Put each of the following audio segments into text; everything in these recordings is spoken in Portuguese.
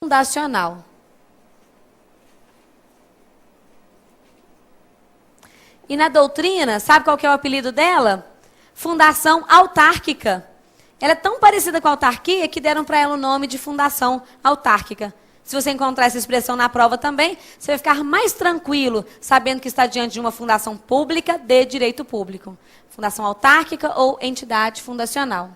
fundacional. E na doutrina, sabe qual que é o apelido dela? Fundação autárquica. Ela é tão parecida com a autarquia que deram para ela o nome de fundação autárquica. Se você encontrar essa expressão na prova também, você vai ficar mais tranquilo, sabendo que está diante de uma fundação pública de direito público. Fundação autárquica ou entidade fundacional.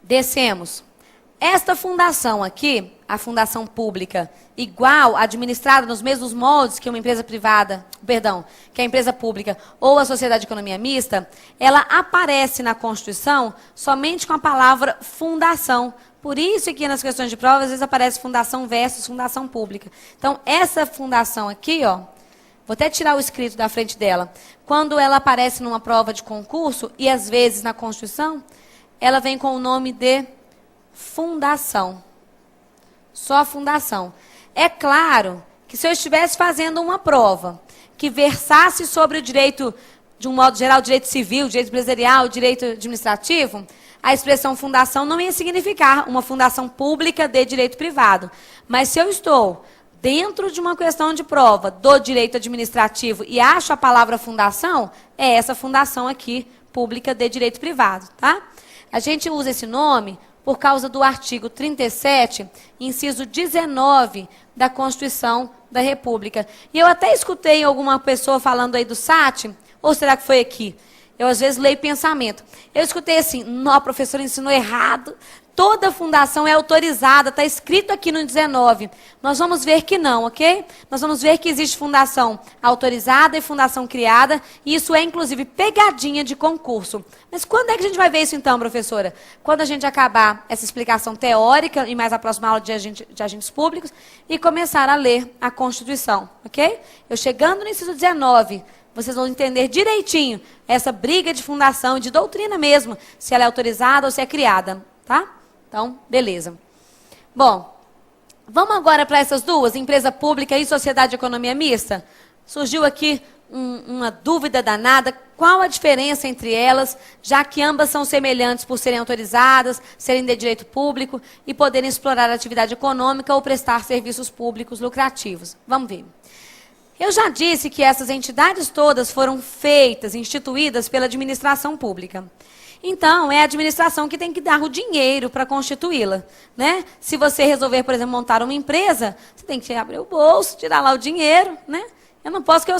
Descemos. Esta fundação aqui, a fundação pública, igual, administrada nos mesmos moldes que uma empresa privada, perdão, que a empresa pública ou a sociedade de economia mista, ela aparece na Constituição somente com a palavra fundação. Por isso que nas questões de prova, às vezes aparece fundação versus fundação pública. Então, essa fundação aqui, ó, vou até tirar o escrito da frente dela. Quando ela aparece numa prova de concurso, e às vezes na Constituição, ela vem com o nome de fundação. Só a fundação. É claro que se eu estivesse fazendo uma prova que versasse sobre o direito, de um modo geral, direito civil, direito empresarial, direito administrativo, a expressão fundação não ia significar uma fundação pública de direito privado. Mas se eu estou dentro de uma questão de prova do direito administrativo e acho a palavra fundação, é essa fundação aqui, pública de direito privado, tá? A gente usa esse nome por causa do artigo 37, inciso 19 da Constituição da República. E eu até escutei alguma pessoa falando aí do SAT, ou será que foi aqui? Eu às vezes leio pensamento. Eu escutei assim, não, a professora ensinou errado, toda fundação é autorizada, está escrito aqui no 19. Nós vamos ver que não, ok? Nós vamos ver que existe fundação autorizada e fundação criada, e isso é, inclusive, pegadinha de concurso. Mas quando é que a gente vai ver isso então, professora? Quando a gente acabar essa explicação teórica, e mais a próxima aula de agentes públicos, e começar a ler a Constituição, ok? Eu chegando no inciso 19, vocês vão entender direitinho essa briga de fundação e de doutrina mesmo, se ela é autorizada ou se é criada, tá? Então, beleza. Bom, vamos agora para essas duas, empresa pública e sociedade de economia mista? Surgiu aqui uma dúvida danada, qual a diferença entre elas, já que ambas são semelhantes por serem autorizadas, serem de direito público e poderem explorar a atividade econômica ou prestar serviços públicos lucrativos. Vamos ver. Eu já disse que essas entidades todas foram feitas, instituídas pela administração pública. Então, é a administração que tem que dar o dinheiro para constituí-la, né? Se você resolver, por exemplo, montar uma empresa, você tem que abrir o bolso, tirar lá o dinheiro, né? Eu não posso que eu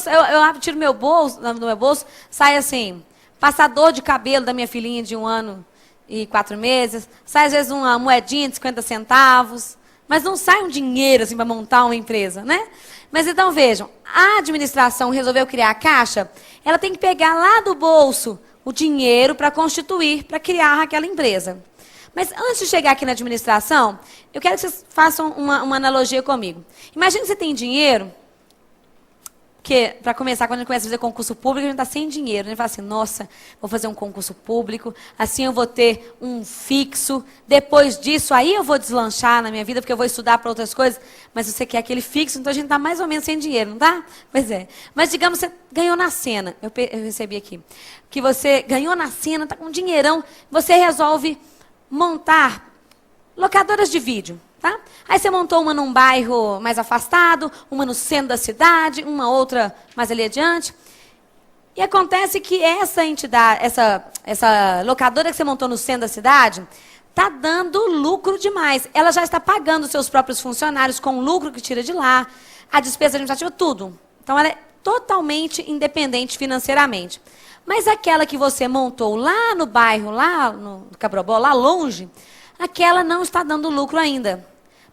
tiro meu bolso, do meu bolso, sai assim, passador de cabelo da minha filhinha de 1 ano e 4 meses, sai às vezes uma moedinha de 50 centavos, mas não sai um dinheiro assim para montar uma empresa, né? Mas então vejam, a administração resolveu criar a caixa, ela tem que pegar lá do bolso o dinheiro para constituir, para criar aquela empresa. Mas antes de chegar aqui na administração, eu quero que vocês façam uma analogia comigo. Imagina que você tem dinheiro, que, para começar, quando a gente começa a fazer concurso público, a gente está sem dinheiro. A gente fala assim, nossa, vou fazer um concurso público, assim eu vou ter um fixo, depois disso, aí eu vou deslanchar na minha vida, porque eu vou estudar para outras coisas, mas você quer aquele fixo, então a gente está mais ou menos sem dinheiro, não tá? Pois é. Mas digamos, você ganhou na cena, eu recebi aqui, que você ganhou na cena, está com um dinheirão, você resolve montar locadoras de vídeo. Tá? Aí você montou uma num bairro mais afastado, uma no centro da cidade, uma outra mais ali adiante. E acontece que essa entidade, essa locadora que você montou no centro da cidade, está dando lucro demais. Ela já está pagando os seus próprios funcionários com o lucro que tira de lá, a despesa administrativa, tudo. Então ela é totalmente independente financeiramente. Mas aquela que você montou lá no bairro, lá no Cabrobó, lá longe, aquela não está dando lucro ainda.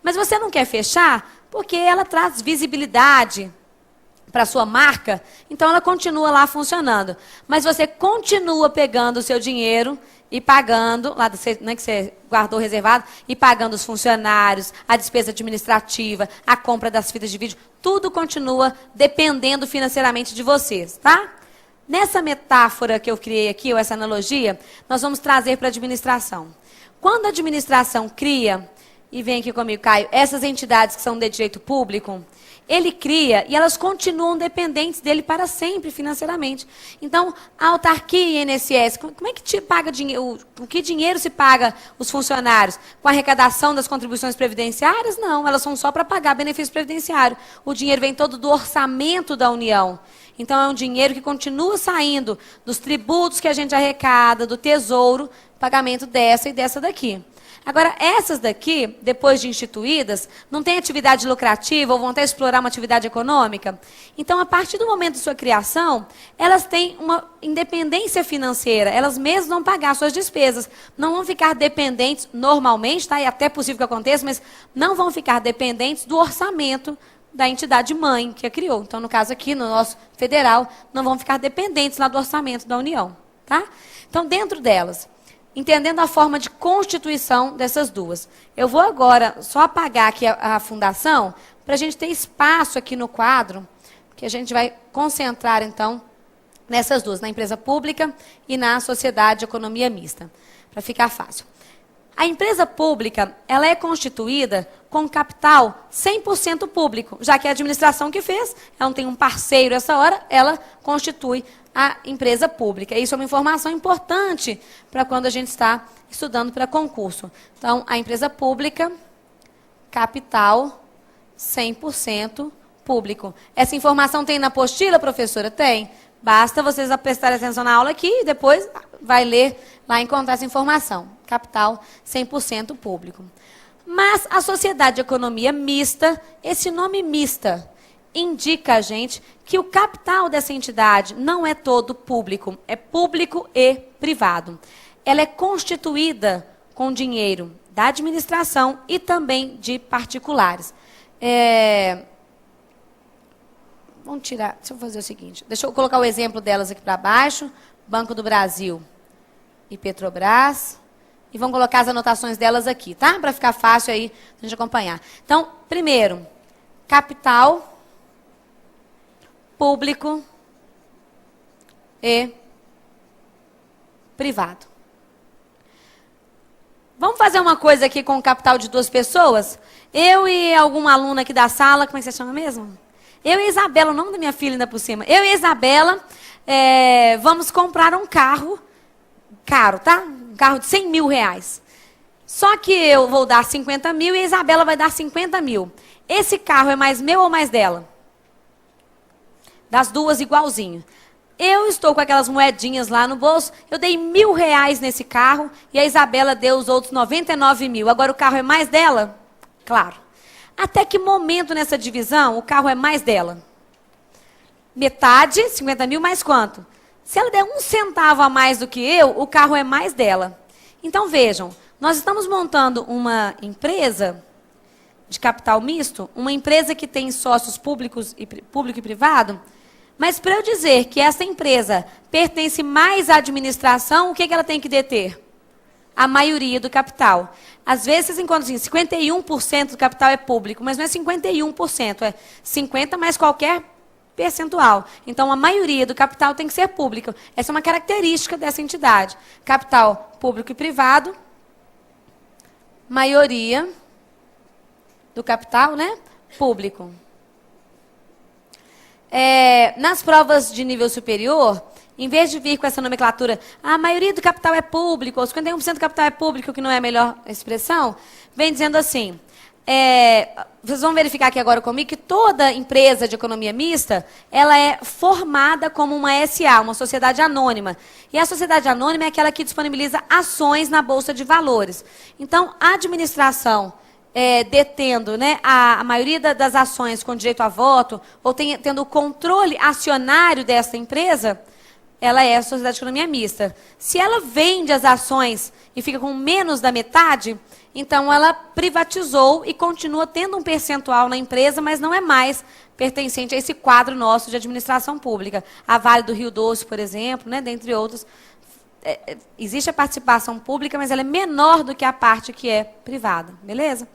Mas você não quer fechar porque ela traz visibilidade para a sua marca, então ela continua lá funcionando. Mas você continua pegando o seu dinheiro e pagando, lá né, que você guardou reservado, e pagando os funcionários, a despesa administrativa, a compra das fitas de vídeo, tudo continua dependendo financeiramente de vocês, tá? Nessa metáfora que eu criei aqui, ou essa analogia, nós vamos trazer para a administração. Quando a administração cria, e vem aqui comigo, Caio, essas entidades que são de direito público, ele cria e elas continuam dependentes dele para sempre financeiramente. Então, a autarquia e INSS, como é que paga dinheiro? O que dinheiro se paga os funcionários? Com a arrecadação das contribuições previdenciárias? Não, elas são só para pagar benefício previdenciário. O dinheiro vem todo do orçamento da União. Então, é um dinheiro que continua saindo dos tributos que a gente arrecada, do tesouro, pagamento dessa e dessa daqui. Agora, essas daqui, depois de instituídas, não têm atividade lucrativa ou vão até explorar uma atividade econômica. Então, a partir do momento de sua criação, elas têm uma independência financeira. Elas mesmas vão pagar suas despesas. Não vão ficar dependentes, normalmente, tá? E até é possível que aconteça, mas não vão ficar dependentes do orçamento da entidade mãe que a criou. Então, no caso aqui, no nosso federal, não vão ficar dependentes lá do orçamento da União. Tá? Então, dentro delas, entendendo a forma de constituição dessas duas. Eu vou agora só apagar aqui a fundação, para a gente ter espaço aqui no quadro, que a gente vai concentrar, então, nessas duas, na empresa pública e na sociedade de economia mista, para ficar fácil. A empresa pública, ela é constituída com capital 100% público, já que é a administração que fez, ela não tem um parceiro essa hora, ela constitui a empresa pública. Isso é uma informação importante para quando a gente está estudando para concurso. Então, a empresa pública, capital 100% público. Essa informação tem na apostila, professora? Tem. Basta vocês prestarem atenção na aula aqui e depois vai ler lá e encontrar essa informação. Capital 100% público. Mas a sociedade de economia mista, esse nome mista, indica a gente que o capital dessa entidade não é todo público, é público e privado. Ela é constituída com dinheiro da administração e também de particulares. Vamos tirar, deixa eu fazer o seguinte, deixa eu colocar o exemplo delas aqui para baixo, Banco do Brasil e Petrobras, e vamos colocar as anotações delas aqui, tá? Para ficar fácil aí a gente acompanhar. Então, primeiro, capital público e privado. Vamos fazer uma coisa aqui com o capital de duas pessoas? Eu e alguma aluna aqui da sala, como é que você chama mesmo? Eu e Isabela, o nome da minha filha ainda por cima. Eu e Isabela vamos comprar um carro caro, tá? Um carro de 100 mil reais. Só que eu vou dar 50 mil e a Isabela vai dar 50 mil. Esse carro é mais meu ou mais dela? Das duas igualzinho. Eu estou com aquelas moedinhas lá no bolso, eu dei R$1.000 nesse carro e a Isabela deu os outros 99 mil. Agora o carro é mais dela? Claro. Até que momento nessa divisão o carro é mais dela? Metade, 50 mil, mais quanto? Se ela der 1 centavo a mais do que eu, o carro é mais dela. Então vejam, nós estamos montando uma empresa de capital misto, uma empresa que tem sócios público e privado, mas para eu dizer que essa empresa pertence mais à administração, o que ela tem que deter? A maioria do capital. Às vezes vocês encontram assim, 51% do capital é público, mas não é 51%, é 50% mais qualquer percentual. Então, a maioria do capital tem que ser público. Essa é uma característica dessa entidade. Capital público e privado, maioria do capital, né? Público. Nas provas de nível superior, em vez de vir com essa nomenclatura, a maioria do capital é público, ou 51% do capital é público, que não é a melhor expressão, vem dizendo assim, vocês vão verificar aqui agora comigo que toda empresa de economia mista, ela é formada como uma SA, uma sociedade anônima. E a sociedade anônima é aquela que disponibiliza ações na Bolsa de Valores. Então, a administração detendo, né, a maioria das ações com direito a voto, ou tendo o controle acionário dessa empresa, ela é a sociedade de economia mista. Se ela vende as ações e fica com menos da metade, então ela privatizou e continua tendo um percentual na empresa, mas não é mais pertencente a esse quadro nosso de administração pública. A Vale do Rio Doce, por exemplo, né, dentre outros, existe a participação pública, mas ela é menor do que a parte que é privada, beleza?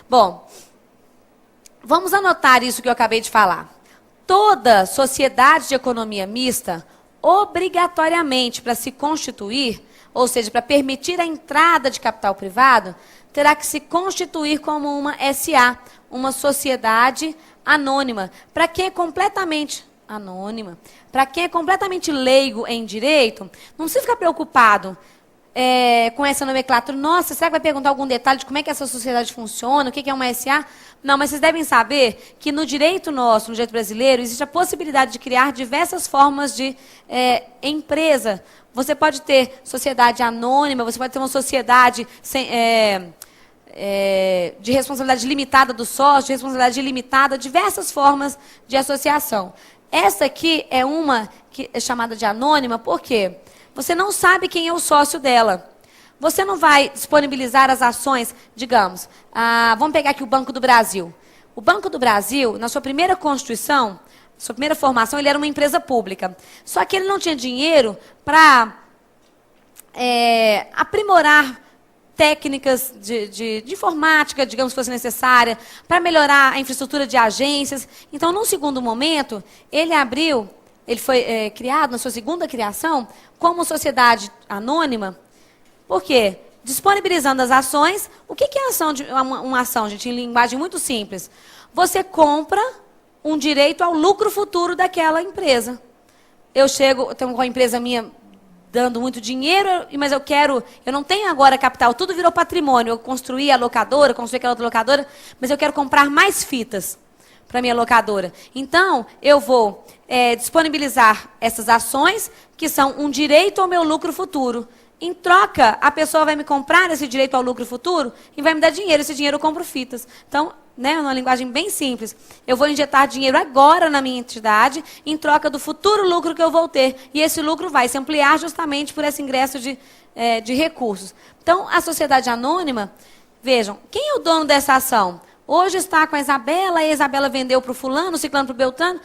Bom, vamos anotar isso que eu acabei de falar. Toda sociedade de economia mista, obrigatoriamente, para se constituir, ou seja, para permitir a entrada de capital privado, terá que se constituir como uma SA, uma sociedade anônima. Para quem é completamente anônima, para quem é completamente leigo em direito, não precisa ficar preocupado com essa nomenclatura. Nossa, será que vai perguntar algum detalhe de como é que essa sociedade funciona, o que é uma SA? Não, mas vocês devem saber que no direito nosso, no direito brasileiro, existe a possibilidade de criar diversas formas de empresa. Você pode ter sociedade anônima, você pode ter uma sociedade de responsabilidade limitada do sócio, de responsabilidade ilimitada, diversas formas de associação. Essa aqui é uma que é chamada de anônima, por quê? Você não sabe quem é o sócio dela. Você não vai disponibilizar as ações, digamos, vamos pegar aqui o Banco do Brasil. O Banco do Brasil, na sua primeira constituição, sua primeira formação, ele era uma empresa pública. Só que ele não tinha dinheiro para aprimorar técnicas de informática, digamos, se fosse necessária, para melhorar a infraestrutura de agências. Então, num segundo momento, ele foi criado, na sua segunda criação, como sociedade anônima. Por quê? Disponibilizando as ações. O que é uma ação, gente, em linguagem muito simples? Você compra um direito ao lucro futuro daquela empresa. Eu tenho uma empresa minha dando muito dinheiro, mas eu não tenho agora capital, tudo virou patrimônio. Eu construí a locadora, construí aquela outra locadora, mas eu quero comprar mais fitas para minha locadora. Então, eu vou disponibilizar essas ações, que são um direito ao meu lucro futuro. Em troca, a pessoa vai me comprar esse direito ao lucro futuro e vai me dar dinheiro. Esse dinheiro eu compro fitas. Então, numa linguagem bem simples, eu vou injetar dinheiro agora na minha entidade, em troca do futuro lucro que eu vou ter. E esse lucro vai se ampliar justamente por esse ingresso de recursos. Então, a sociedade anônima, vejam, quem é o dono dessa ação? Hoje está com a Isabela vendeu para o fulano, o ciclano para o beltrano.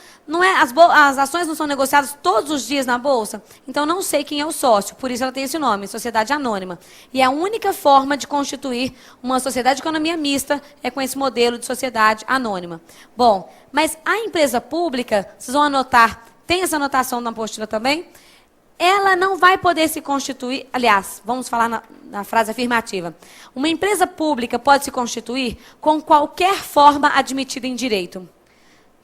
As ações não são negociadas todos os dias na Bolsa? Então, não sei quem é o sócio, por isso ela tem esse nome, sociedade anônima. E a única forma de constituir uma sociedade de economia mista é com esse modelo de sociedade anônima. Bom, mas a empresa pública, vocês vão anotar, tem essa anotação na apostila também? Ela não vai poder se constituir, aliás, vamos falar na frase afirmativa. Uma empresa pública pode se constituir com qualquer forma admitida em direito.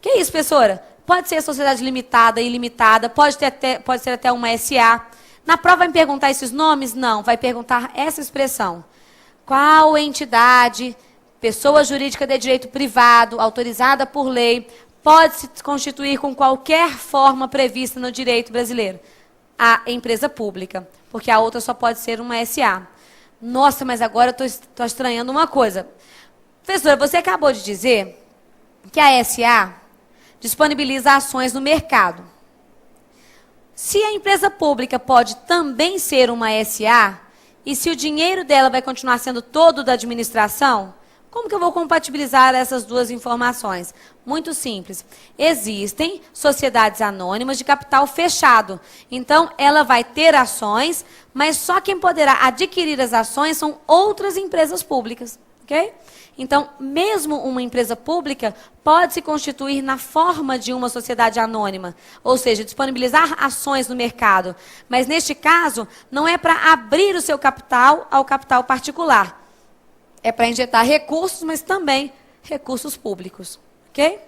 Que isso, professora? Pode ser sociedade limitada, ilimitada, pode ser até uma SA. Na prova vai me perguntar esses nomes? Não, vai perguntar essa expressão. Qual entidade, pessoa jurídica de direito privado, autorizada por lei, pode se constituir com qualquer forma prevista no direito brasileiro? A empresa pública, porque a outra só pode ser uma SA. Nossa, mas agora eu estou estranhando uma coisa. Professora, você acabou de dizer que a SA disponibiliza ações no mercado. Se a empresa pública pode também ser uma SA, e se o dinheiro dela vai continuar sendo todo da administração, como que eu vou compatibilizar essas duas informações? Muito simples. Existem sociedades anônimas de capital fechado. Então, ela vai ter ações, mas só quem poderá adquirir as ações são outras empresas públicas. Ok? Então, mesmo uma empresa pública pode se constituir na forma de uma sociedade anônima, ou seja, disponibilizar ações no mercado. Mas, neste caso, não é para abrir o seu capital ao capital particular. É para injetar recursos, mas também recursos públicos. Ok?